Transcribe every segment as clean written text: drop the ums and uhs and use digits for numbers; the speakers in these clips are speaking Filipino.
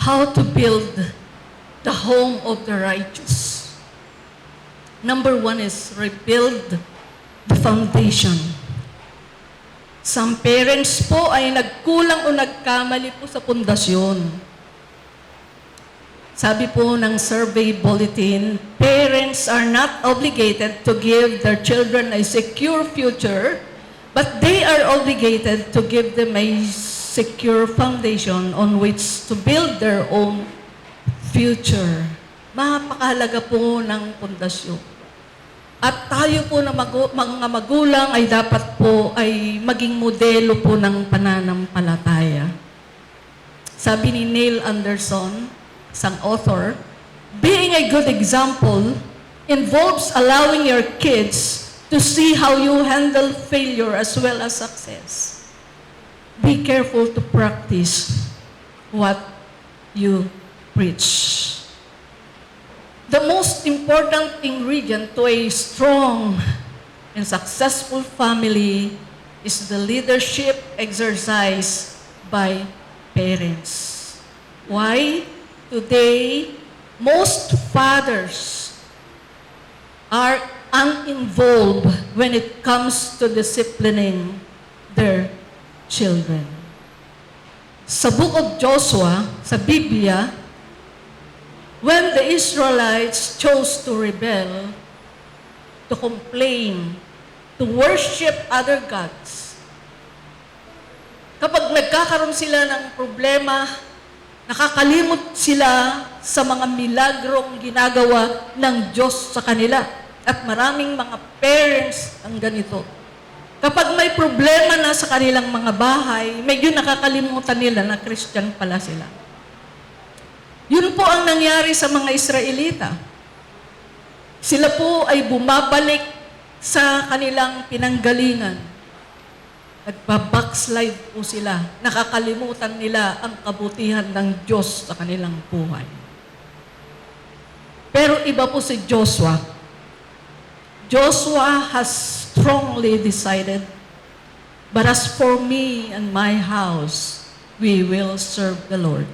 how to build the home of the righteous. Number one is rebuild the foundation. Some parents po ay nagkulang o nagkamali po sa pundasyon. Sabi po ng survey bulletin, parents are not obligated to give their children a secure future, but they are obligated to give them a secure foundation on which to build their own future. Mapakahalaga po ng pundasyon. At tayo po na mga magulang ay dapat po ay maging modelo po ng pananampalataya. Sabi ni Neil Anderson, isang author, being a good example involves allowing your kids to see how you handle failure as well as success. Be careful to practice what you preach. The most important ingredient to a strong and successful family is the leadership exercised by parents. Why? Today, most fathers are uninvolved when it comes to disciplining their children. Sa Book of Joshua, sa Biblia, when the Israelites chose to rebel, to complain, to worship other gods, kapag nagkakaroon sila ng problema, nakakalimot sila sa mga milagrong ginagawa ng Diyos sa kanila. At maraming mga parents ang ganito. Kapag may problema na sa kanilang mga bahay, medyo nakakalimutan nila na Christian pala sila. Yun po ang nangyari sa mga Israelita. Sila po ay bumabalik sa kanilang pinanggalingan. Nagpa-backslide po sila. Nakakalimutan nila ang kabutihan ng Diyos sa kanilang buhay. Pero iba po si Joshua. Joshua has strongly decided, but as for me and my house, we will serve the Lord.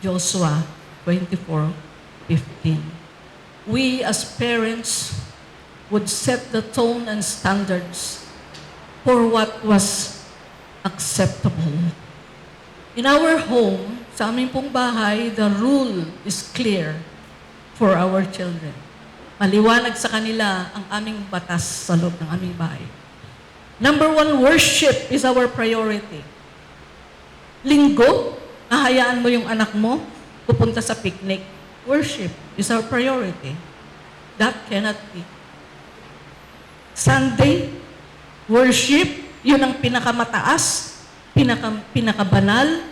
Joshua 24:15. We as parents would set the tone and standards for what was acceptable. In our home, sa aming pong bahay, the rule is clear for our children. Maliwanag sa kanila ang aming batas sa loob ng aming bahay. Number one, worship is our priority. Linggo, ahayaan mo yung anak mo, pupunta sa picnic. Worship is our priority. That cannot be. Sunday, worship, yun ang pinakamataas, pinakabanal.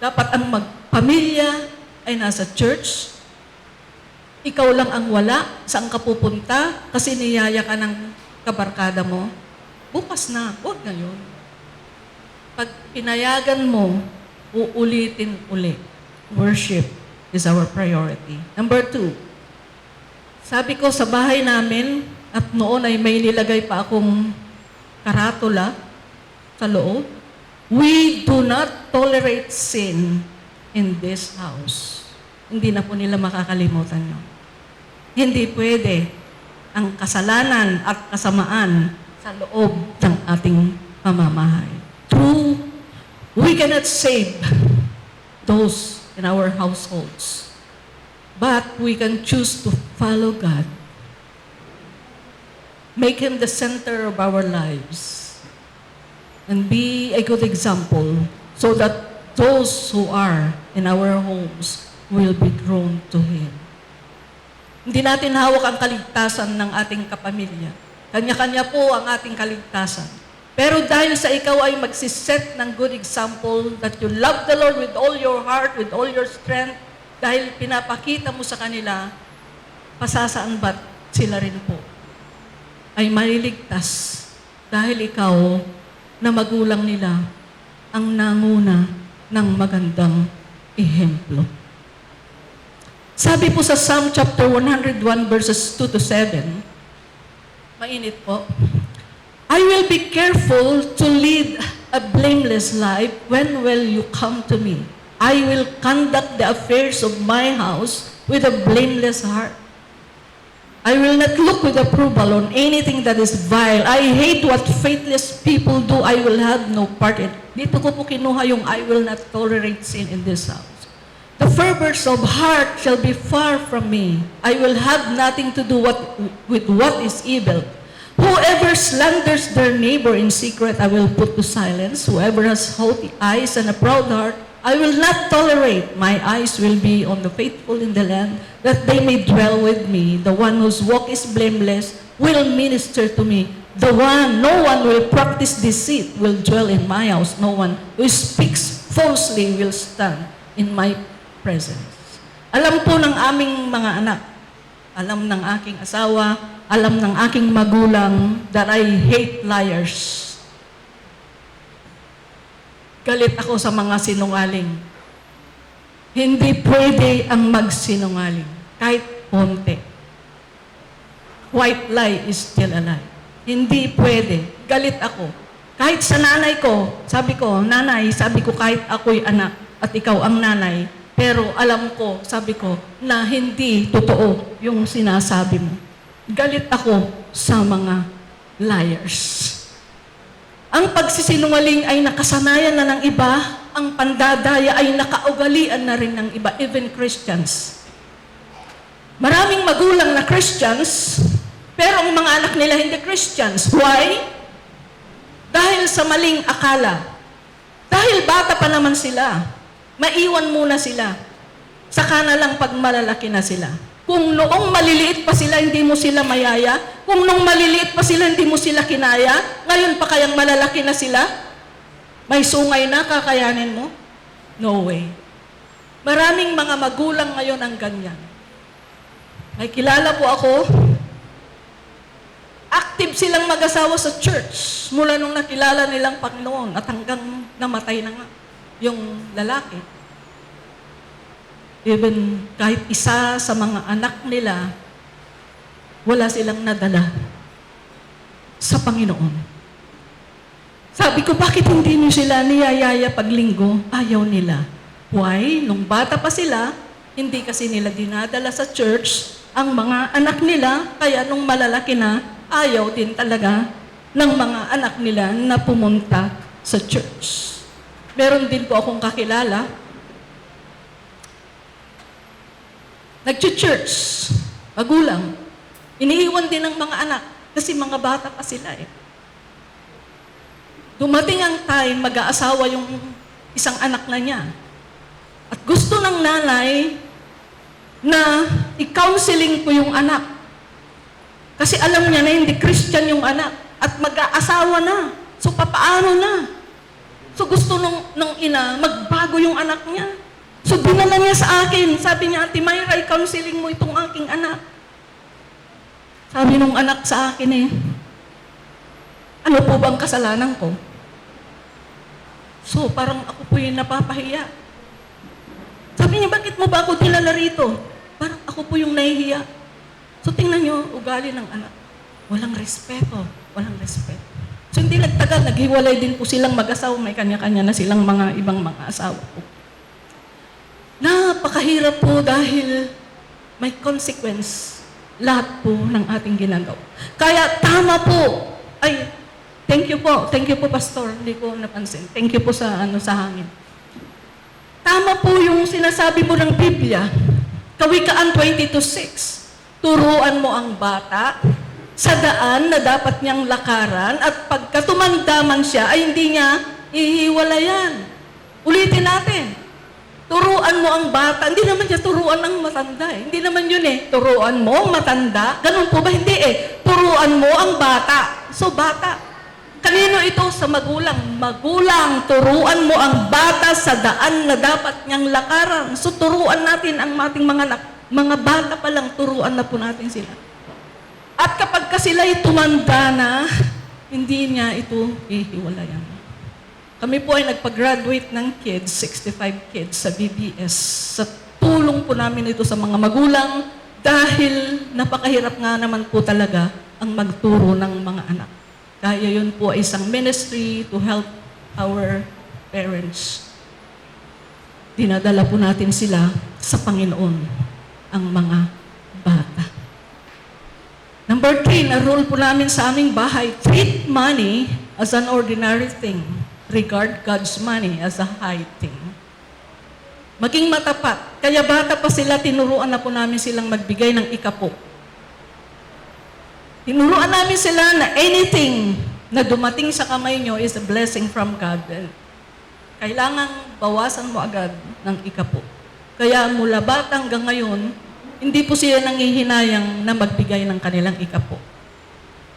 Dapat ang magpamilya ay nasa church. Ikaw lang ang wala, saan ka pupunta, kasi niyaya ka ng kabarkada mo. Bukas na, huwag ngayon. Pag pinayagan mo, uulitin uli. Worship is our priority. Number 2, sabi ko sa bahay namin, at noon ay may nilagay pa akong karatula sa loob, we do not tolerate sin in this house. Hindi na po nila makakalimutan yun. Hindi pwede ang kasalanan at kasamaan sa loob ng ating pamamahay. True, we cannot save those in our households, but we can choose to follow God. Make Him the center of our lives and be a good example so that those who are in our homes will be drawn to Him. Hindi natin hawak ang kaligtasan ng ating kapamilya. Kanya-kanya po ang ating kaligtasan. Pero dahil sa ikaw ay magsiset ng good example that you love the Lord with all your heart, with all your strength, dahil pinapakita mo sa kanila, pasasaan ba't sila rin po ay maliligtas dahil ikaw na magulang nila ang nanguna ng magandang ehemplo. Sabi po sa Psalm chapter 101 verses 2 to 7, mainit po, I will be careful to lead a blameless life when will you come to me. I will conduct the affairs of my house with a blameless heart. I will not look with approval on anything that is vile. I hate what faithless people do. I will have no part in. Dito ko po kinuha yung I will not tolerate sin in this house. The fervors of heart shall be far from me. I will have nothing to do with what is evil. Whoever slanders their neighbor in secret, I will put to silence. Whoever has haughty eyes and a proud heart, I will not tolerate. My eyes will be on the faithful in the land, that they may dwell with me. The one whose walk is blameless will minister to me. No one will practice deceit, will dwell in my house. No one who speaks falsely will stand in my presence. Alam po ng aming mga anak, alam ng aking asawa, alam ng aking magulang that I hate liars. Galit ako sa mga sinungaling. Hindi pwede ang magsinungaling, kahit konti. White lie is still a lie. Hindi pwede. Galit ako. Kahit sa nanay ko, sabi ko, nanay, sabi ko kahit ako'y anak at ikaw ang nanay, pero alam ko, sabi ko, na hindi totoo yung sinasabi mo. Galit ako sa mga liars. Ang pagsisinungaling ay nakasanayan na ng iba, ang pandadaya ay nakaugalian na rin ng iba, even Christians. Maraming magulang na Christians, pero ang mga anak nila hindi Christians. Why? Dahil sa maling akala. Dahil bata pa naman sila. Maiwan muna sila. Saka na lang pag malalaki na sila. Kung noong maliliit pa sila, hindi mo sila mayaya. Kung noong maliliit pa sila, hindi mo sila kinaya. Ngayon pa kayang malalaki na sila? May sungay na, kakayanin mo? No way. Maraming mga magulang ngayon ang ganyan. May kilala po ako, active silang mag-asawa sa church mula nung nakilala nilang Panginoon at hanggang namatay na nga yung lalaki. Even kahit isa sa mga anak nila, wala silang nadala sa Panginoon. Sabi ko, bakit hindi niyo sila niyayaya pag linggo? Ayaw nila. Why? Nung bata pa sila, hindi kasi nila dinadala sa church ang mga anak nila, kaya nung malalaki na, ayaw din talaga ng mga anak nila na pumunta sa church. Meron din po akong kakilala, nag-church, magulang, iniiwan din ng mga anak kasi mga bata pa sila eh. Dumating ang time, mag-aasawa yung isang anak na niya. At gusto ng nanay na i-counseling ko yung anak. Kasi alam niya na hindi Christian yung anak at mag-aasawa na. So, papaano na? So, gusto nung ina, magbago yung anak niya. So, dinala niya sa akin. Sabi niya, Ate Myra, i-counseling mo itong aking anak. Sabi nung anak sa akin eh, ano po bang kasalanan ko? So, parang ako po yung napapahiya. Sabi niya, bakit mo ba ako dinala rito? Parang ako po yung nahihiya. So, tingnan niyo, ugali ng anak. Walang respeto. Walang respeto. So, hindi nagtagal, naghiwalay din po silang mag-asawa. May kanya-kanya na silang mga ibang mga asawa po. Napakahirap po dahil may consequence lahat po ng ating ginagawa. Kaya tama po. Ay, thank you po. Thank you po, Pastor. Hindi ko napansin. Thank you po sa hangin. Tama po yung sinasabi mo ng Biblia. Kawikaan 22:6. Turuan mo ang bata sa daan na dapat niyang lakaran at pagka tumanda man siya, ay hindi niya ihiwalayan. Ulitin natin. Turuan mo ang bata. Hindi naman niya turuan ng matanda eh. Hindi naman yun eh. Turuan mo ang matanda. Ganun po ba? Hindi eh. Turuan mo ang bata. So, bata. Kanino ito? Sa magulang. Magulang, turuan mo ang bata sa daan na dapat niyang lakaran. So, turuan natin ang ating mga anak. Mga bata pa lang, turuan na po natin sila. At kapag ka sila'y tumanda na, hindi niya ito ihiwalayan. Kami po ay nagpag-graduate ng kids, 65 kids sa BBS. Sa tulong po namin ito sa mga magulang dahil napakahirap nga naman po talaga ang magturo ng mga anak. Kaya yun po ay isang ministry to help our parents. dinadala po natin sila sa Panginoon, ang mga bata. Number 3, na rule po namin sa aming bahay, treat money as an ordinary thing. Regard God's money as a high thing. Maging matapat. Kaya bata pa sila, tinuruan na po namin silang magbigay ng ikapo. Tinuruan namin sila na anything na dumating sa kamay nyo is a blessing from God. Kailangang bawasan mo agad ng ikapo. Kaya mula bata hanggang ngayon, hindi po sila nanghihinayang na magbigay ng kanilang ikapo.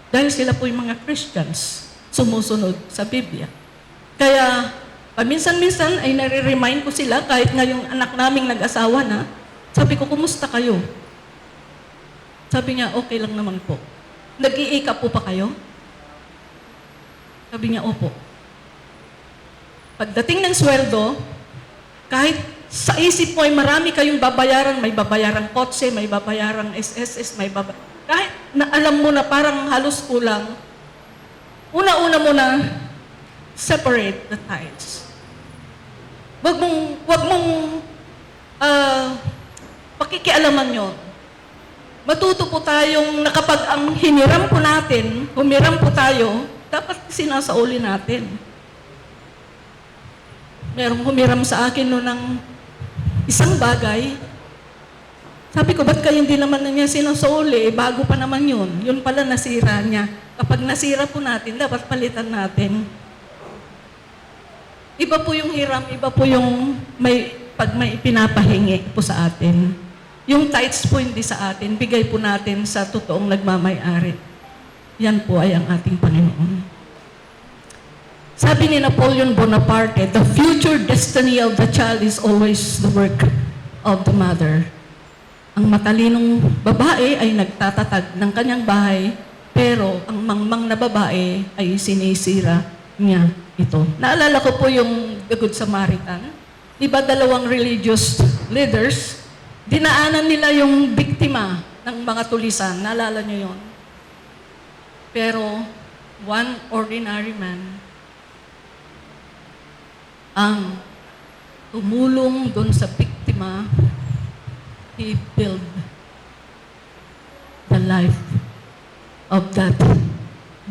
Dahil sila po yung mga Christians, sumusunod sa Biblia. Kaya, paminsan-minsan ay nare-remind ko sila, kahit nga yung anak naming nag-asawa na, sabi ko, kumusta kayo? Sabi niya, okay lang naman po. Nag-iikapo pa kayo? Sabi niya, opo. Pagdating ng sweldo, kahit sa isip mo ay marami kayong babayaran, may babayarang kotse, may babayarang SSS, kahit na alam mo na parang halos kulang, una-una mo na separate the tithes. Wag mong pakikialaman yun. Matuto po tayong na kapag ang hiniram po natin, humiram po tayo, dapat sinasauli natin. Merong humiram sa akin no ng isang bagay. Sabi ko, ba't kayo hindi naman na niya sinasauli? Bago pa naman yun. Yun pala nasira niya. Kapag nasira po natin, dapat palitan natin. Iba po yung hiram, iba po yung pag may pinapahingi po sa atin. Yung tithes po hindi sa atin, bigay po natin sa totoong nagmamay-ari. Yan po ay ang ating Panginoon. Sabi ni Napoleon Bonaparte, the future destiny of the child is always the work of the mother. Ang matalinong babae ay nagtatatag ng kanyang bahay, pero ang mangmang na babae ay sinisira niya ito. Naalala ko po yung The Good Samaritan. Diba dalawang religious leaders, dinaanan nila yung biktima ng mga tulisan. Naalala niyo yon? Pero one ordinary man ang tumulong doon sa biktima, he built the life of that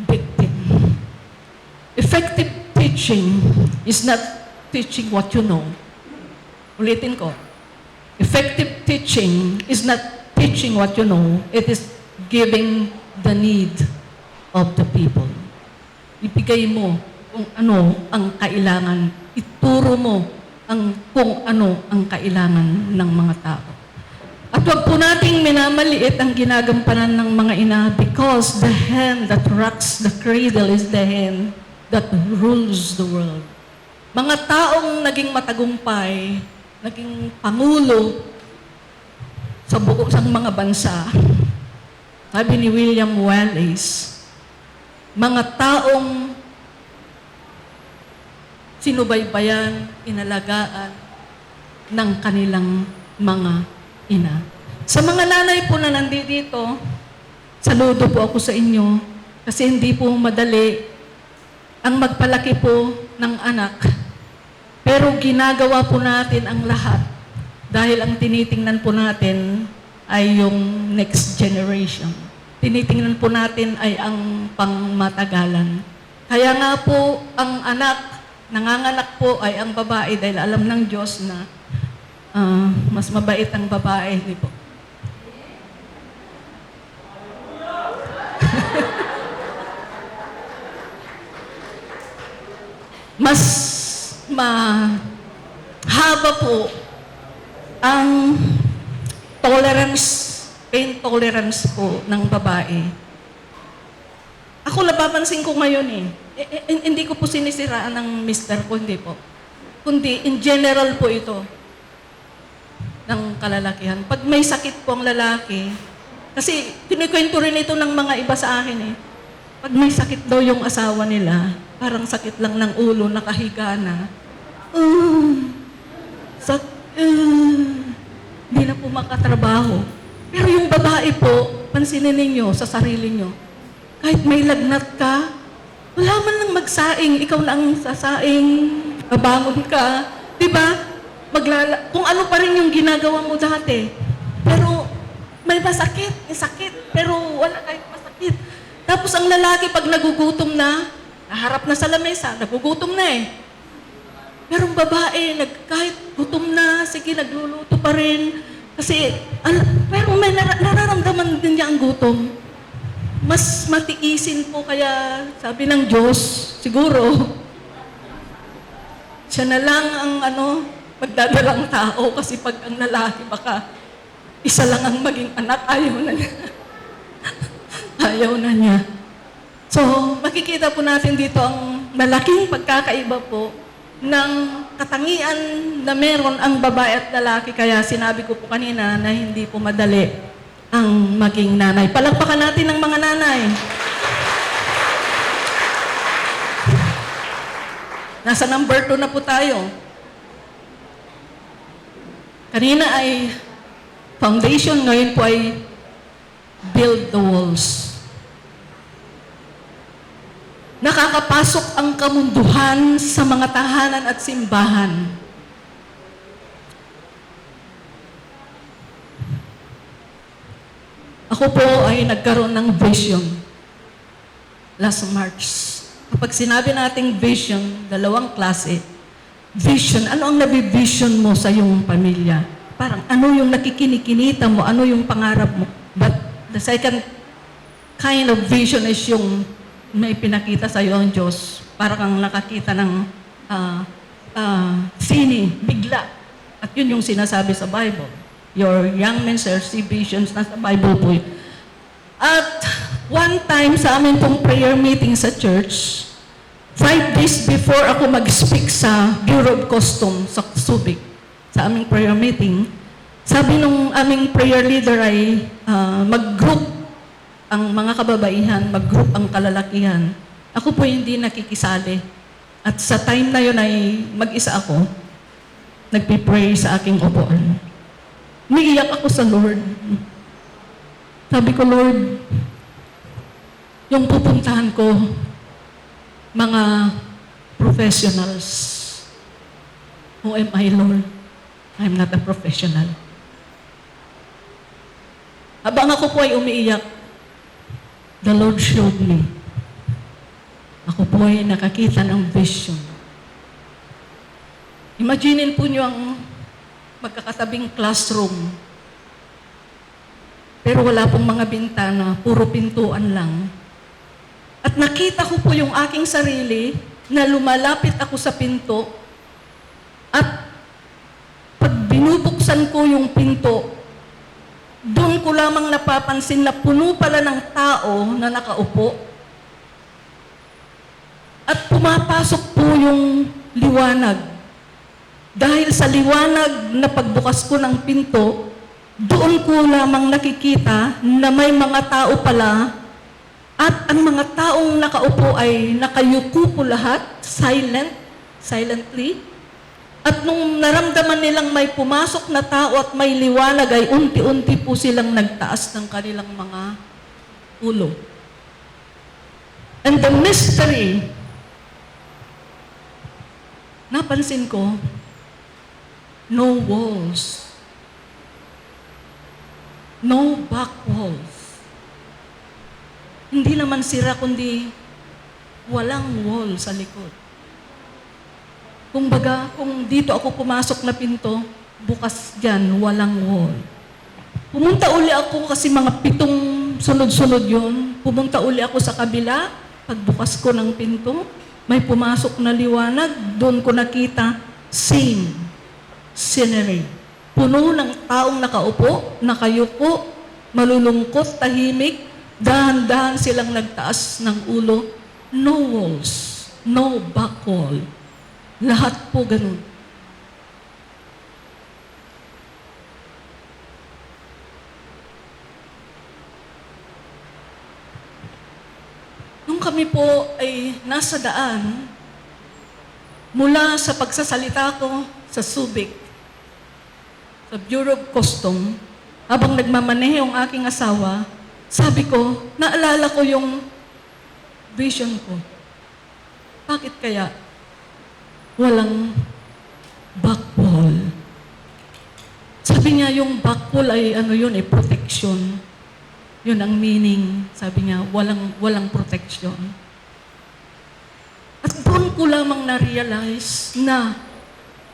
victim. Effective teaching is not teaching what you know. Ulitin ko. Effective teaching is not teaching what you know. It is giving the need of the people. Ibigay mo kung ano ang kailangan. Ituro mo kung ano ang kailangan ng mga tao. At wag po nating minamaliit ang ginagampanan ng mga ina because the hand that rocks the cradle is the hand that rules the world. Mga taong naging matagumpay, naging pangulo sa buong mga bansa, sabi ni William Wallace, mga taong sinubaybayan, inalagaan ng kanilang mga ina. Sa mga nanay po na nandito, saludo po ako sa inyo kasi hindi po madali ang magpalaki po ng anak. Pero ginagawa po natin ang lahat dahil ang tinitingnan po natin ay yung next generation. Tinitingnan po natin ay ang pangmatagalan. Kaya nga po ang anak, nanganganak po ay ang babae dahil alam ng Diyos na mas mabait ang babae. Di po. Mas mahaba po ang pain tolerance po ng babae. Ako napapansin ko ngayon hindi ko po sinisiraan ng mister ko, hindi po. Kundi in general po ito ng kalalakihan. Pag may sakit po ang lalaki, kasi kinikwento rin ito ng mga iba sa akin Pag may sakit daw yung asawa nila, parang sakit lang ng ulo, nakahiga na. Hindi na po makatrabaho. Pero yung babae po, pansinin ninyo sa sarili nyo, kahit may lagnat ka, wala man lang magsaing, ikaw na ang sasaing, babangon ka, di ba? kung ano pa rin yung ginagawa mo dati. Pero may masakit, may sakit, pero wala kahit masakit. Tapos ang lalaki pag nagugutom na, naharap na sa lamesa, nagugutom na eh. Pero ang babae, kahit gutom na, sige, nagluluto pa rin. Kasi, pero may nararamdaman din niya ang gutom. Mas matiisin po kaya, sabi ng Diyos, siguro, siya na lang ang magdadalang tao kasi pag ang lalaki baka isa lang ang maging anak, ayaw na niya. Ayaw na niya. So, makikita po natin dito ang malaking pagkakaiba po ng katangian na meron ang babae at lalaki. Kaya sinabi ko po kanina na hindi po madali ang maging nanay. Palakpakan natin ang mga nanay. Nasa number 2 na po tayo. Kanina ay foundation, ngayon po ay build the walls. Nakakapasok ang kamunduhan sa mga tahanan at simbahan. Ako po ay nagkaroon ng vision last March. Kapag sinabi nating vision, dalawang klase. Vision, ano ang nabivision mo sa iyong pamilya? Parang ano yung nakikinikinita mo, ano yung pangarap mo. But the second kind of vision is yung may pinakita sa iyo ang Diyos. Parang kang nakakita ng sini, bigla. At yun yung sinasabi sa Bible. Your young men shall see visions, nasa Bible po yun. At one time sa amin pong prayer meeting sa church, 5 days before ako mag-speak sa Bureau of Customs sa Subic, sa aming prayer meeting, sabi nung aming prayer leader ay mag-group ang mga kababaihan, mag-group ang kalalakihan. Ako po hindi nakikisali. At sa time na yun ay mag-isa ako, nagpipray sa aking upuan. Umiiyak ako sa Lord. Sabi ko, Lord, yung pupuntahan ko, mga professionals. Who am I, Lord? I'm not a professional. Habang ako po ay umiiyak, the Lord showed me. Ako po ay nakakita ng vision. Imaginin po niyo ang magkakatabing classroom. Pero wala pong mga bintana, puro pintuan lang. At nakita ko po yung aking sarili na lumalapit ako sa pinto at pag binubuksan ko yung pinto, doon ko lamang napapansin na puno pala ng tao na nakaupo. At pumapasok po yung liwanag. Dahil sa liwanag na pagbukas ko ng pinto, doon ko lamang nakikita na may mga tao pala at ang mga taong nakaupo ay nakayuko po lahat, silently. At nung naramdaman nilang may pumasok na tao at may liwanag ay unti-unti po silang nagtaas ng kanilang mga ulo. And the mystery, napansin ko, no walls. No back walls. Hindi naman sira, kundi walang wall sa likod. Kumbaga, kung dito ako pumasok na pinto, bukas dyan, walang wall. Pumunta uli ako kasi mga 7 sunod-sunod yun. Pumunta uli ako sa kabila, pagbukas ko ng pinto, may pumasok na liwanag, doon ko nakita, same scenery. Puno ng taong nakaupo, nakayuko, malulungkot, tahimik, dahan-dahan silang nagtaas ng ulo. No walls, no back wall. Lahat po ganun. Nung kami po ay nasa daan, mula sa pagsasalita ko sa Subic, sa Bureau of Customs, habang nagmamanehe ang aking asawa, sabi ko, naalala ko yung vision ko. Bakit kaya walang back wall? Sabi niya, yung bakul ay protection. Yun ang meaning. Sabi niya, walang protection. At doon ko lamang na-realize na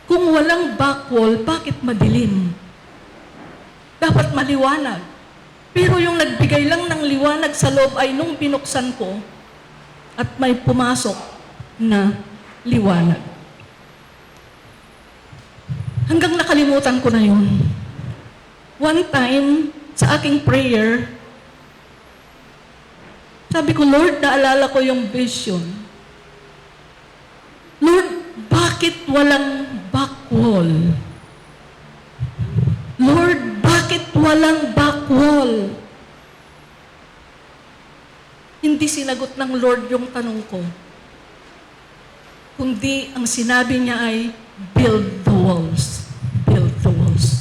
kung walang bakul, bakit madilim? Dapat maliwanag. Pero yung nagbigay lang ng liwanag sa loob ay nung binuksan ko at may pumasok na liwanag. Hanggang nakalimutan ko na yun. One time, sa aking prayer, sabi ko, Lord, naalala ko yung vision. Lord, bakit walang backwall? Lord, bakit walang backwall? Hindi sinagot ng Lord yung tanong ko. Kundi ang sinabi niya ay, build the walls. Build the walls.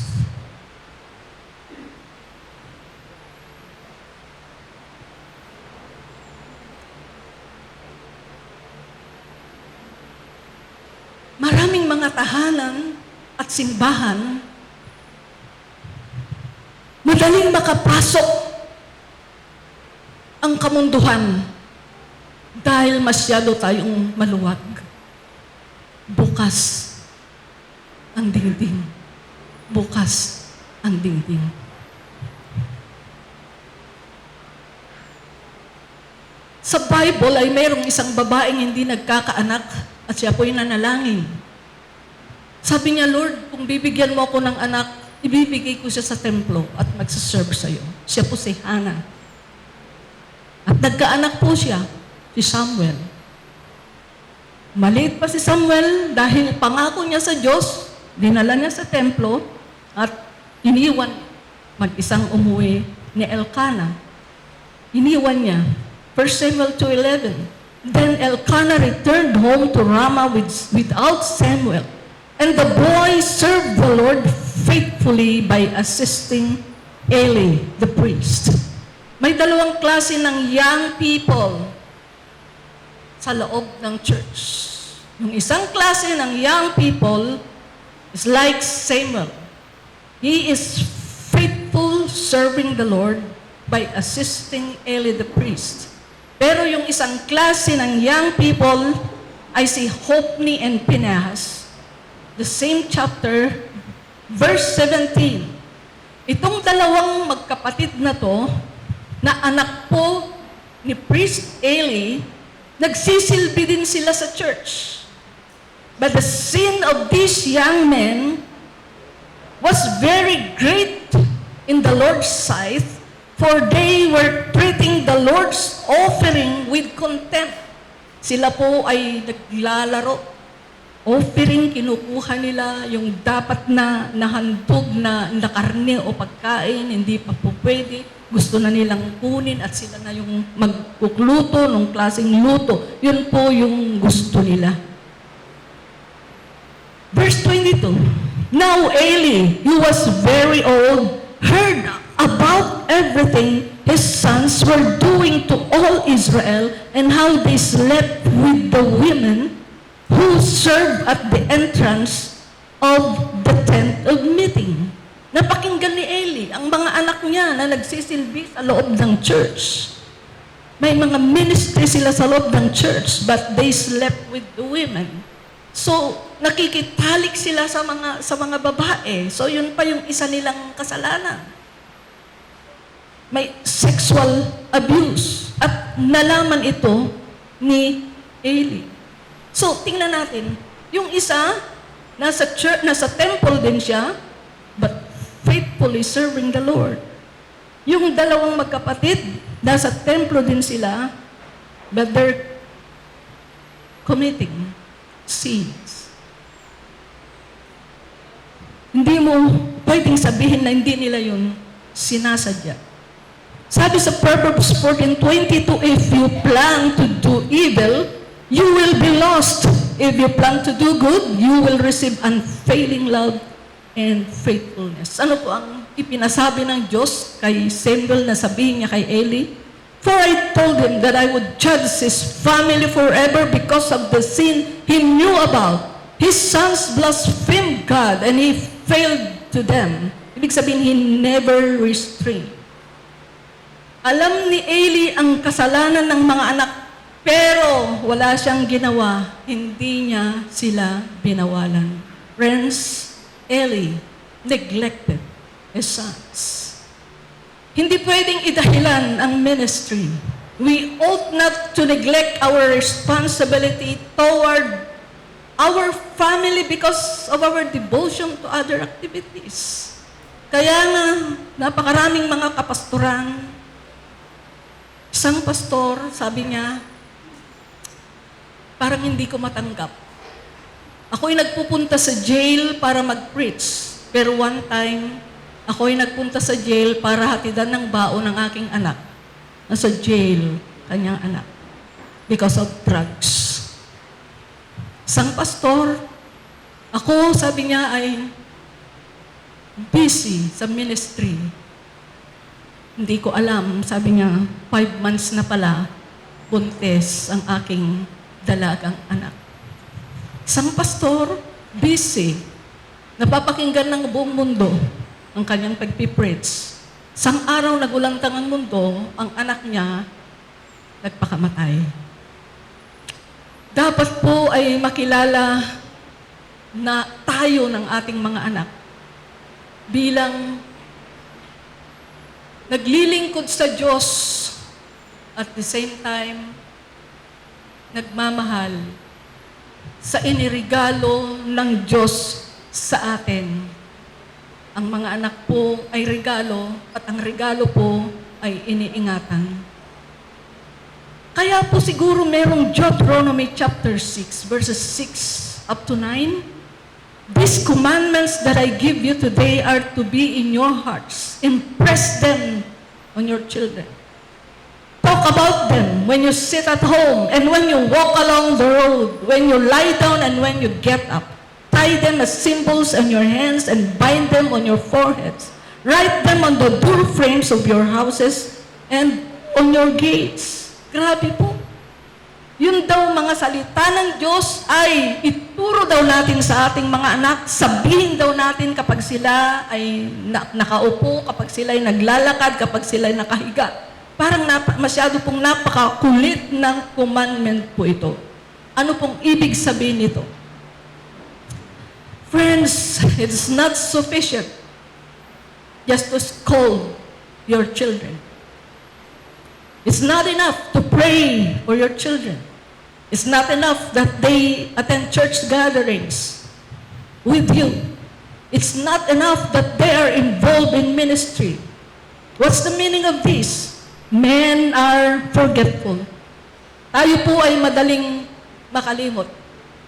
Maraming mga tahanan at simbahan, madaling makapasok ang kamunduhan dahil masyado tayong maluwag. Bukas ang dingding. Bukas ang dingding. Sa Bible ay mayroong isang babaeng hindi nagkakaanak at siya po'y nanalangin. Sabi niya, Lord, kung bibigyan mo ako ng anak, ibibigay ko siya sa templo at magsaserve sa iyo. Siya po si Hannah. At nagkaanak po siya, si Samuel. Maliit pa si Samuel dahil pangako niya sa Diyos, dinala niya sa templo at iniwan mag-isang umuwi ni Elkanah. Iniwan niya. 1 Samuel 2:11. Then Elkanah returned home to Ramah without Samuel. And the boy served the Lord faithfully by assisting Eli, the priest. May dalawang klase ng young people sa loob ng church. Yung isang klase ng young people is like Samuel. He is faithful serving the Lord by assisting Eli, the priest. Pero yung isang klase ng young people ay si Hophni and Phinehas. The same chapter, verse 17. Itong dalawang magkapatid na to, na anak po ni Priest Eli, nagsisilbi din sila sa church. But the sin of these young men was very great in the Lord's sight, for they were treating the Lord's offering with contempt. Sila po ay naglalaro. Offering, kinukuha nila yung dapat na nahandog na karne o pagkain, hindi pa po pwede. Gusto na nilang kunin at sila na yung magkukluto ng klaseng luto. Yun po yung gusto nila. Verse 22. Now Eli, who was very old, heard about everything his sons were doing to all Israel and how they slept with the women who served at the entrance of the tent of meeting. Napakinggan ni Eli ang mga anak niya na nagsisilbi sa loob ng church. May mga ministry sila sa loob ng church, but they slept with the women. So, nakikitalik sila sa mga babae. So, yun pa yung isa nilang kasalanan. May sexual abuse. At nalaman ito ni Eli. So, tingnan natin. Yung isa, nasa church, nasa temple din siya, but faithfully serving the Lord. Yung dalawang magkapatid, nasa templo din sila, but they're committing sins. Hindi mo pwedeng sabihin na hindi nila yun sinasadya. Sabi sa Proverbs 14:22, if you plan to do evil, you will be lost. If you plan to do good, you will receive unfailing love and faithfulness. Ano po ang ipinasabi ng Diyos kay Samuel na sabihin niya kay Eli? For I told him that I would judge his family forever because of the sin he knew about. His sons blasphemed God and he failed to them. Ibig sabihin, he never restrained. Alam ni Eli ang kasalanan ng mga anak, pero wala siyang ginawa. Hindi niya sila binawalan. Friends, Eli neglected his sons. Hindi pwedeng idahilan ang ministry. We ought not to neglect our responsibility toward our family because of our devotion to other activities. Kaya nga, napakaraming mga kapastoran. Isang pastor, sabi niya, parang hindi ko matanggap. Ako'y nagpupunta sa jail para mag-preach. Pero one time, ako'y nagpunta sa jail para hatidan ng baon ng aking anak. Nasa jail, kanyang anak. Because of drugs. Isang pastor, ako, sabi niya, ay busy sa ministry. Hindi ko alam, sabi niya, 5 months na pala, buntis ang aking dalagang anak. Isang pastor, busy, napapakinggan ng buong mundo ang kanyang pagpipreach. Isang araw nagulantang ang mundo, ang anak niya nagpakamatay. Dapat po ay makilala na tayo ng ating mga anak bilang naglilingkod sa Diyos at the same time nagmamahal sa inirigalo ng Diyos sa atin. Ang mga anak po ay regalo at ang regalo po ay iniingatan. Kaya po siguro merong Deuteronomy chapter 6 verses 6 up to 9. These commandments that I give you today are to be in your hearts. Impress them on your children. Talk about them when you sit at home and when you walk along the road, when you lie down and when you get up. Tie them as symbols on your hands and bind them on your foreheads. Write them on the door frames of your houses and on your gates. Grabe po. Yun daw mga salita ng Diyos ay ituro daw natin sa ating mga anak. Sabihin daw natin kapag sila ay nakaupo, kapag sila ay naglalakad, kapag sila ay nakahiga. Parang masyado pong napakakulit ng commandment po ito. Ano pong ibig sabihin nito? Friends, it's not sufficient just to scold your children. It's not enough to pray for your children. It's not enough that they attend church gatherings with you. It's not enough that they are involved in ministry. What's the meaning of this? Men are forgetful. Tayo po ay madaling makalimot.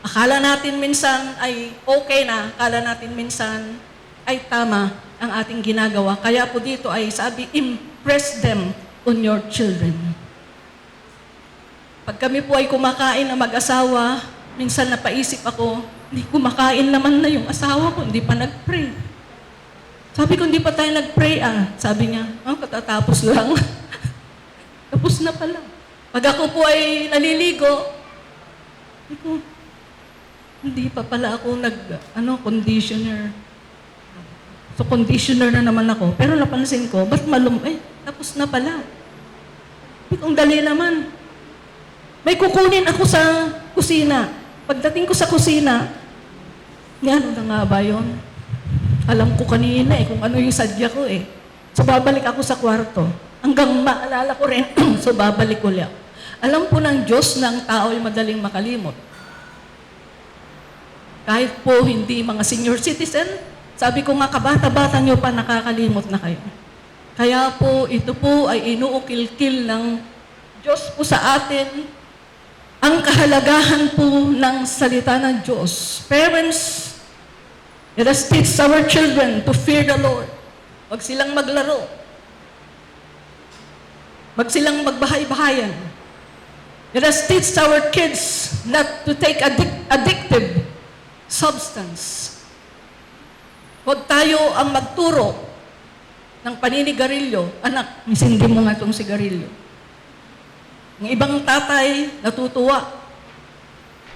Akala natin minsan ay okay na, akala natin minsan ay tama ang ating ginagawa. Kaya po dito ay sabi, impress them on your children. Pag kami po ay kumakain na mag-asawa, minsan napaisip ako, hindi kumakain naman na yung asawa ko, hindi pa nag-pray. Sabi ko, hindi pa tayo nag-pray Sabi niya, katatapos lang. Tapos na pala. Pag ako po ay naliligo, hindi pa pala ako conditioner. So, conditioner na naman ako. Pero napansin ko, ba't tapos na pala. Ang dali naman. May kukunin ako sa kusina. Pagdating ko sa kusina, ano na nga ba yun? Alam ko kanina kung ano yung sadya ko So, babalik ako sa kwarto. Hanggang maalala ko rin, so babalik ko lang. Alam po ng Diyos na ang tao ay madaling makalimot. Kahit po hindi mga senior citizen, sabi ko nga, kabata-bata nyo pa nakakalimot na kayo. Kaya po, ito po ay inuukil-kil ng Diyos po sa atin ang kahalagahan po ng salita ng Diyos. Parents, let us teach our children to fear the Lord. Huwag silang maglaro. Huwag silang magbahay-bahayan. Let us teach our kids not to take addictive substance. Huwag tayo ang magturo ng paninigarilyo. Anak, isindi mo nga itong sigarilyo. Ang ibang tatay, natutuwa.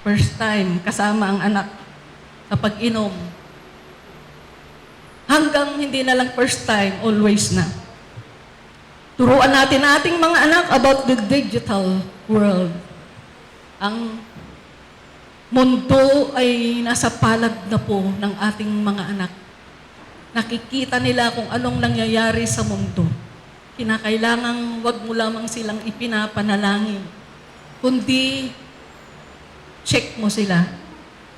First time, kasama ang anak sa pag-inom. hanggang hindi na lang first time, always na. Turuan natin ating mga anak about the digital world. Ang mundo ay nasa palad na po ng ating mga anak. Nakikita nila kung anong nangyayari sa mundo. Kinakailangang wag mo lamang silang ipinapanalangin, kundi check mo sila.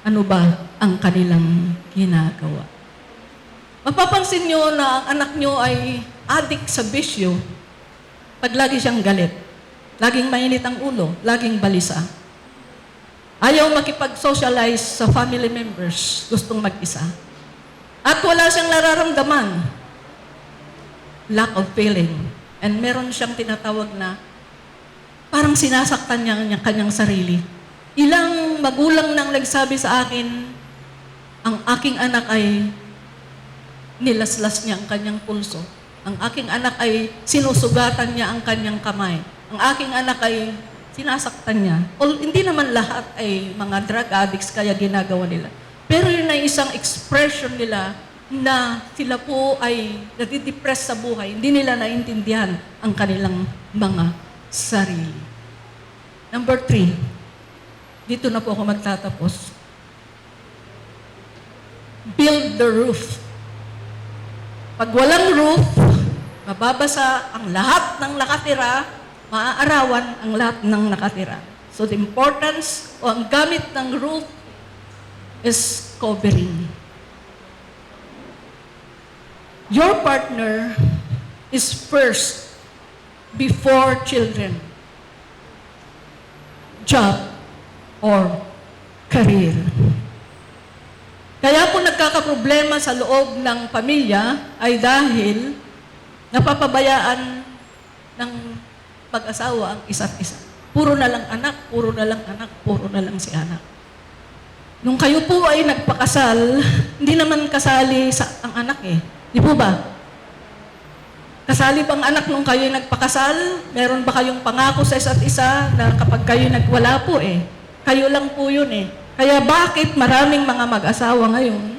Ano ba ang kanilang ginagawa? Mapapansin nyo na ang anak nyo ay addict sa bisyo pag lagi siyang galit. Laging mainit ang ulo, laging balisa. Ayaw makipag-socialize sa family members, gustong mag-isa. At wala siyang nararamdaman. Lack of feeling. And meron siyang tinatawag na parang sinasaktan niya ang kanyang sarili. Ilang magulang nang nagsabi sa akin, ang aking anak ay nilaslas niya ang kanyang pulso. Ang aking anak ay sinusugatan niya ang kanyang kamay. Ang aking anak ay sinasaktan niya. Hindi naman lahat ay mga drug addicts kaya ginagawa nila. Pero yun ay isang expression nila na sila po ay nadidepress sa buhay. Hindi nila naintindihan ang kanilang mga sarili. Number 3. Dito na po ako magtatapos. Build the roof. Pag walang roof, mababasa ang lahat ng nakatira, maaarawan ang lahat ng nakatira. So the importance o ang gamit ng roof is covering. Your partner is first before children, job, or career. Kaya po nagkakaproblema sa loob ng pamilya ay dahil napapabayaan ng mag-asawa ang isa't isa. Puro na lang anak, puro na lang anak, puro na lang si anak. Nung kayo po ay nagpakasal, hindi naman kasali ang anak eh. Di po ba? Kasali bang anak nung kayo ay nagpakasal? Meron ba kayong pangako sa isa't isa na kapag kayo nagwala po eh? Kayo lang po yun eh. Kaya bakit maraming mga mag-asawa ngayon,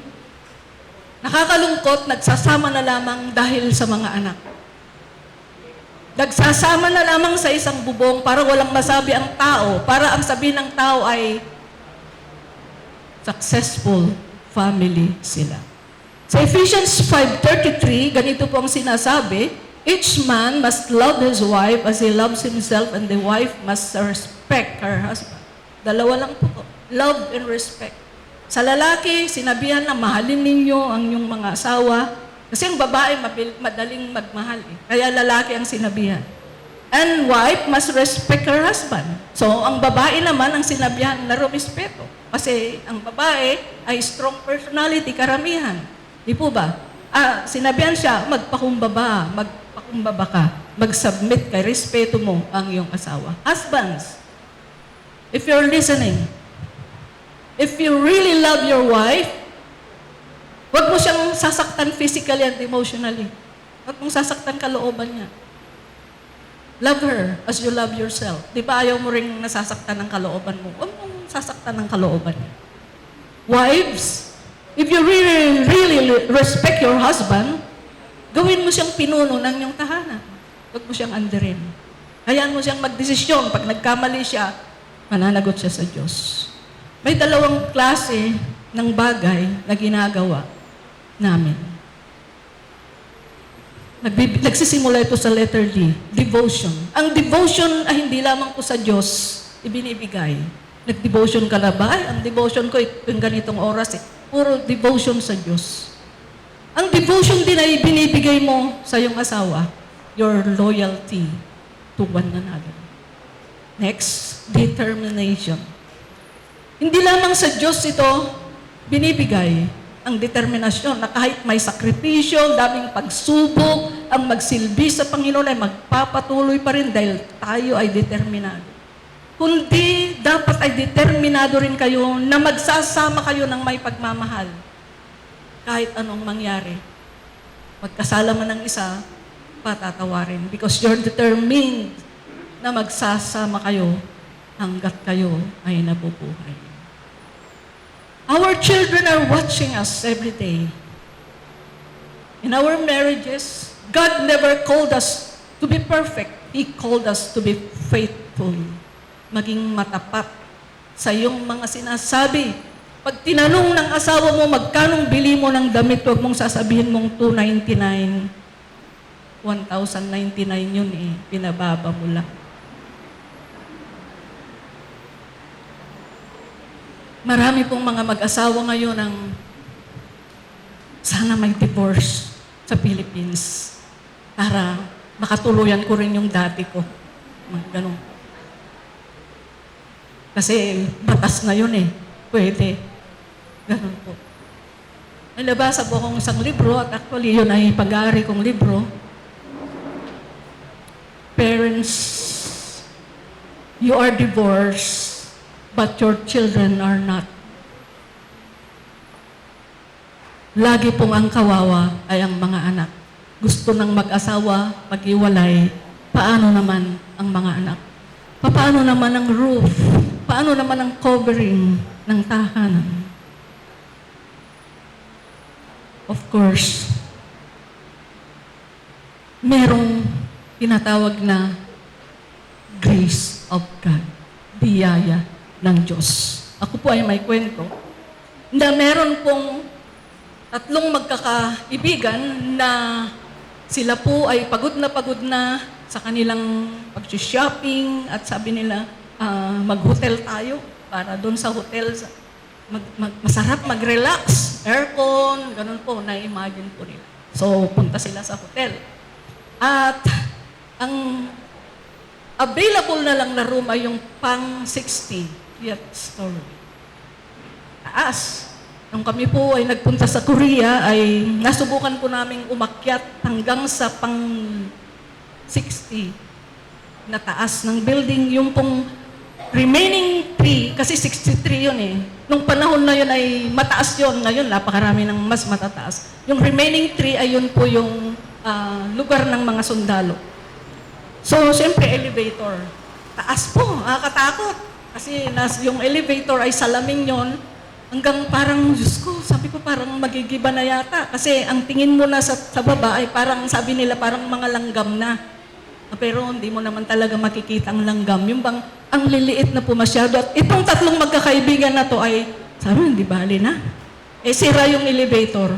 nakakalungkot, nagsasama na lamang dahil sa mga anak. Nagsasama na lamang sa isang bubong para walang masabi ang tao, para ang sabihin ng tao ay successful family sila. Sa Ephesians 5:33, ganito po ang sinasabi, each man must love his wife as he loves himself and the wife must respect her husband. Dalawa lang po. Love and respect. Sa lalaki, sinabihan na mahalin ninyo ang inyong mga asawa. Kasi ang babae, madaling magmahal eh. Kaya lalaki ang sinabihan. And wife must respect her husband. So, ang babae naman ang sinabihan na rumispeto. Kasi ang babae ay strong personality, karamihan. Di po ba? Sinabihan siya, magpakumbaba ka. Mag-submit kay respeto mo ang iyong asawa. Husbands, if you're listening, if you really love your wife, huwag mo siyang sasaktan physically and emotionally. Huwag mong sasaktan kalooban niya. Love her as you love yourself. Di ba ayaw mo rin nasasaktan ng kalooban mo? Huwag mong sasaktan ng kalooban niya. Wives, if you really respect your husband, gawin mo siyang pinuno ng iyong tahanan. Huwag mo siyang andirin. Hayaan mo siyang magdesisyon. Pag nagkamali siya, mananagot siya sa Diyos. May dalawang klase ng bagay na ginagawa namin. Nagsisimula ito sa letter D, devotion. Ang devotion ay hindi lamang po sa Diyos ibinibigay. Nag-devotion ka na ba? Ay, ang devotion ko yung ganitong oras eh. Puro devotion sa Diyos. Ang devotion din ay binibigay mo sa iyong asawa, your loyalty to one another. Next, determination. Hindi lamang sa Diyos ito binibigay ang determinasyon na kahit may sakripisyo, daming pagsubok, ang magsilbi sa Panginoon ay magpapatuloy pa rin dahil tayo ay determinado. Kundi dapat ay determinado rin kayo na magsasama kayo ng may pagmamahal. Kahit anong mangyari. Magkasala man ng isa, patatawarin. Because you're determined na magsasama kayo hanggat kayo ay nabubuhay. Our children are watching us every day. In our marriages, God never called us to be perfect. He called us to be faithful. Maging matapat sa iyong mga sinasabi. Pag tinanong ng asawa mo, magkanong bili mo ng damit, huwag mong sasabihin mong $299. $1,099 yun eh. Pinababa mo lang. Marami pong mga mag-asawa ngayon ang sana may divorce sa Philippines para makatuluyan ko rin yung dati ko. Ganun. Kasi batas na yun eh. Pwede. Ganun po. May nabasa po akong isang libro at actually yun ay pag-aari kong libro. Parents, you are divorced, but your children are not. Lagi pong ang kawawa ay ang mga anak. Gusto ng mag-asawa, pag-iwalay, paano naman ang mga anak? Paano naman ang roof? Paano naman ang covering ng tahanan? Of course, merong tinatawag na grace of God, biyaya ng Diyos. Ako po ay may kwento na meron pong tatlong magkakaibigan na sila po ay pagod na sa kanilang pag-shopping at sabi nila, mag-hotel tayo para doon sa hotel, masarap mag-relax, aircon, ganun po, na-imagine po nila. So, punta sila sa hotel. At ang available na lang na room ay yung pang 60 yet story. Taas. Nung kami po ay nagpunta sa Korea, ay nasubukan po naming umakyat hanggang sa pang 60 na taas ng building. Yung pong remaining 3, kasi 63 yun eh. Nung panahon na yun ay mataas yun. Ngayon, napakarami ng mas matataas. Yung remaining 3 ay yun po yung lugar ng mga sundalo. So, siyempre, elevator. Taas po, nakakatakot. Kasi yung elevator ay salamin yon hanggang parang, Diyos ko, sabi ko parang magigiba na yata. Kasi ang tingin mo na sa baba ay parang, sabi nila, parang mga langgam na. Pero hindi mo naman talaga makikita ang langgam. Yung bang, ang liliit na po masyado. At itong tatlong magkakaibigan na to ay, sabi, hindi bali na. Eh, sira yung elevator.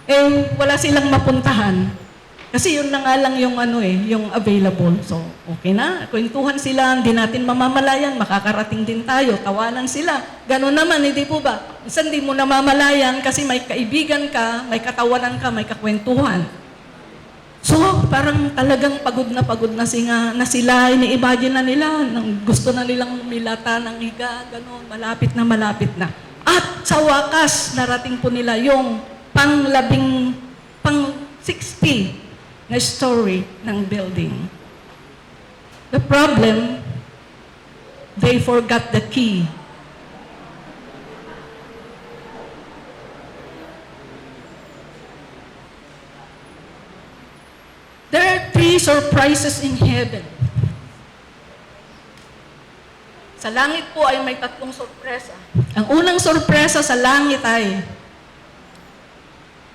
Eh, wala silang mapuntahan. Kasi yun na nga lang yung yung available. So, okay na. Kwentuhan sila, hindi natin mamamalayan, makakarating din tayo, tawanan sila. Ganon naman, hindi po ba? Minsan hindi mo namamalayan kasi may kaibigan ka, may katawanan ka, may kakwentuhan. So, parang talagang pagod na sila, ini-imagine na nila, gusto na nilang milata ng higa, ganon, malapit na. At sa wakas, narating po nila yung pang 60 na story ng building. The problem, they forgot the key. There are 3 surprises in heaven. Sa langit po ay may 3 sorpresa. Ang unang sorpresa sa langit ay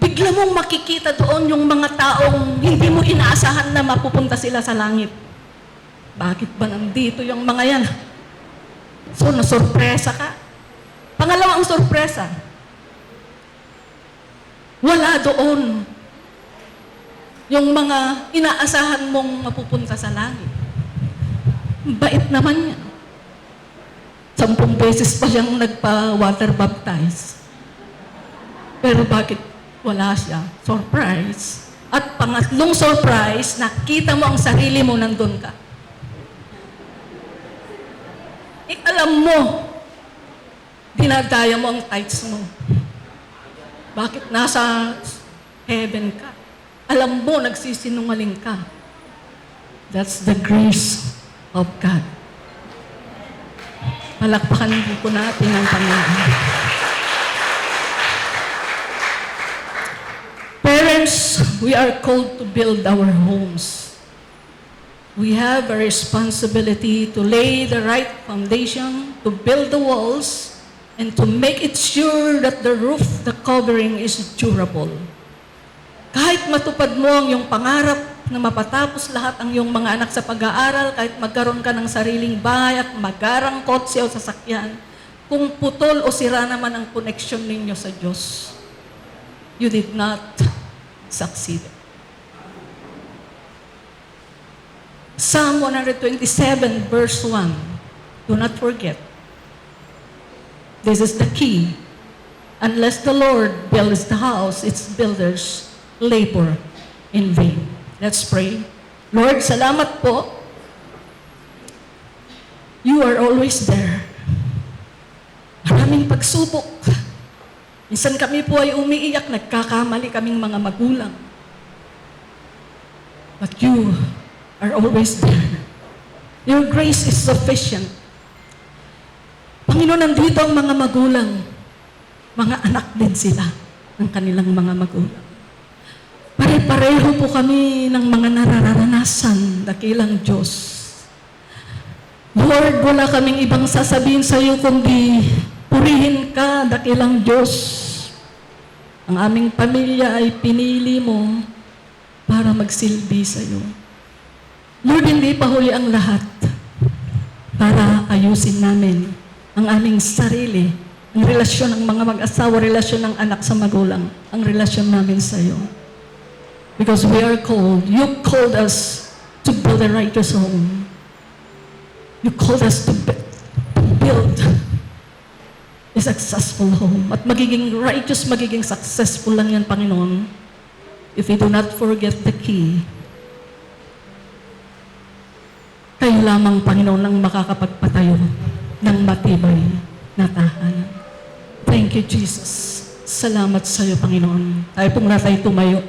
bigla mong makikita doon yung mga taong hindi mo inaasahan na mapupunta sila sa langit. Bakit ba nandito yung mga yan? So, nasorpresa ka. Pangalawang sorpresa, wala doon yung mga inaasahan mong mapupunta sa langit. Bait naman yan. 10 beses pa siyang nagpa-water baptize. Pero bakit wala siya? Surprise. At pangatlong surprise, nakita mo ang sarili mo, nandun ka. Eh, alam mo, dinadaya mo ang tithes mo. Bakit nasa heaven ka? Alam mo, nagsisinungaling ka. That's the grace of God. Palakpakan po natin ang Panginoon. Parents, we are called to build our homes. We have a responsibility to lay the right foundation, to build the walls, and to make it sure that the roof, the covering is durable. Kahit matupad mo ang iyong pangarap na mapatapos lahat ang iyong mga anak sa pag-aaral, kahit magkaroon ka ng sariling bahay at magarang kotse o sasakyan, kung putol o sira naman ang connection ninyo sa Diyos, you did not succeed. Psalm 127 verse 1. Do not forget. This is the key. Unless the Lord builds the house, its builders labor in vain. Let's pray. Lord, salamat po. You are always there. Maraming pagsubok. Minsan kami po ay umiiyak, nagkakamali kaming mga magulang. But you are always there. Your grace is sufficient. Panginoon, nandito ang mga magulang. Mga anak din sila ng kanilang mga magulang. Pare-pareho po kami ng mga nararanasan, dakilang Diyos. Lord, wala kaming ibang sasabihin sa iyo kundi purihin ka, dakilang Diyos. Ang aming pamilya ay pinili mo para magsilbi sa iyo. Lord, hindi pa huli ang lahat para ayusin namin ang aming sarili, ang relasyon ng mga mag-asawa, relasyon ng anak sa magulang, ang relasyon namin sa iyo. Because we are called, you called us to build a righteous home. You called us to build a successful home. At magiging righteous, magiging successful lang yan, Panginoon, if we do not forget the key. Kayo lamang, Panginoon, ang makakapagpatayo ng matibay na tahanan. Thank you, Jesus. Salamat sa iyo, Panginoon. Tayo pong lahat ay tumayo.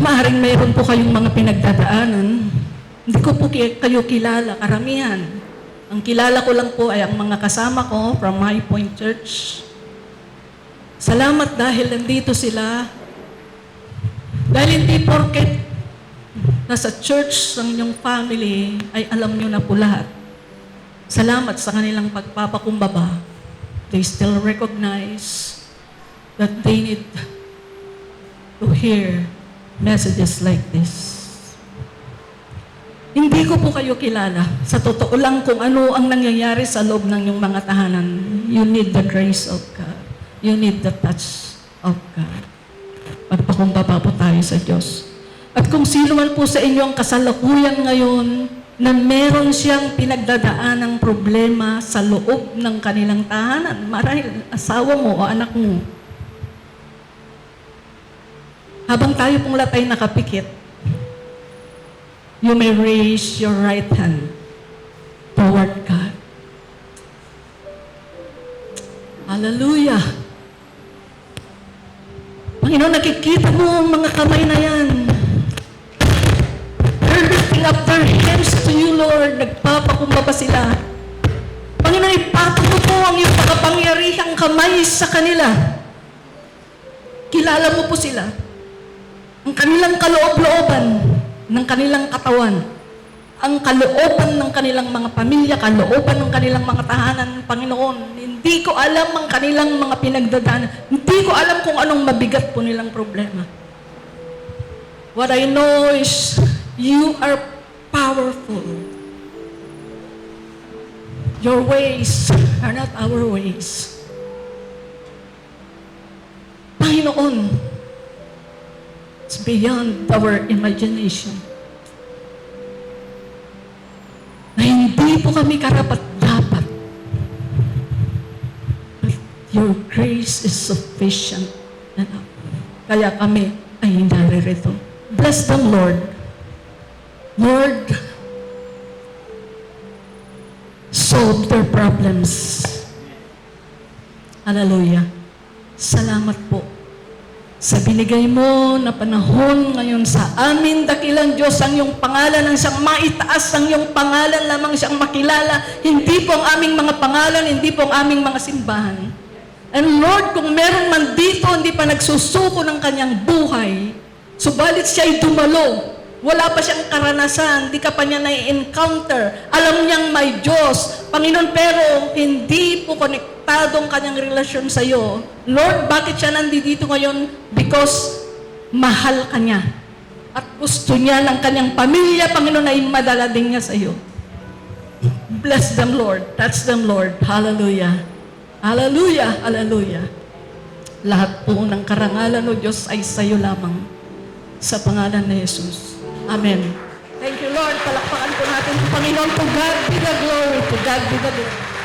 Maaring mayroon po kayong mga pinagdadaanan. Hindi ko po kayo kilala, karamihan. Ang kilala ko lang po ay ang mga kasama ko from High Point Church. Salamat dahil nandito sila. Dahil hindi porket nasa church ng inyong family ay alam nyo na po lahat. Salamat sa kanilang pagpapakumbaba. They still recognize that they need to hear messages like this. Hindi ko po kayo kilala. Sa totoo lang kung ano ang nangyayari sa loob ng inyong mga tahanan. You need the grace of God. You need the touch of God. Magpakumbaba po tayo sa Diyos. At kung sino man po sa inyo ang kasalukuyan ngayon na meron siyang pinagdadaan ng problema sa loob ng kanilang tahanan, marahil asawa mo o anak mo, habang tayo pong lahat ay nakapikit, you may raise your right hand toward God. Hallelujah! Panginoon, nakikita mo ang mga kamay na yan. They're lifting up their hands to you, Lord. Nagpapakumbaba sila. Panginoon, ipatong mo po ang iyong makapangyarihang kamay sa kanila. Kilala mo po sila. Ang kanilang kaloob-looban ng kanilang katawan, ang kalooban ng kanilang mga pamilya, kalooban ng kanilang mga tahanan, Panginoon, hindi ko alam ang kanilang mga pinagdadaanan. Hindi ko alam kung anong mabigat po nilang problema. What I know is, you are powerful. Your ways are not our ways. Panginoon, it's beyond our imagination. Na hindi po kami karapat-dapat. But your grace is sufficient enough. Kaya kami ay naririto. Bless them, Lord. Lord, solve their problems. Hallelujah. Salamat po sa binigay mo na panahon ngayon sa amin, dakilang Diyos, ang iyong pangalan, ang siyang maitaas, ang iyong pangalan lamang siyang makilala, hindi po ang aming mga pangalan, hindi po ang aming mga simbahan. And Lord, kung meron man dito, hindi pa nagsusuko ng kanyang buhay Subalit siya'y dumalo. Wala pa siyang karanasan, di ka pa niya na-encounter. Alam niyang may Diyos, Panginoon, pero hindi po konektado ang kanyang relasyon sa iyo. Lord, bakit siya nandito ngayon? Because mahal ka niya. At gusto niya ng kanyang pamilya, Panginoon, ay madala din niya sa iyo. Bless them, Lord. Touch them, Lord. Hallelujah. Hallelujah. Hallelujah. Lahat po ng karangalan o Diyos ay sa iyo lamang. Sa pangalan ni Jesus. Amen. Thank you, Lord. Palakpakan po natin ang Panginoon. To God be the glory. To God be the glory.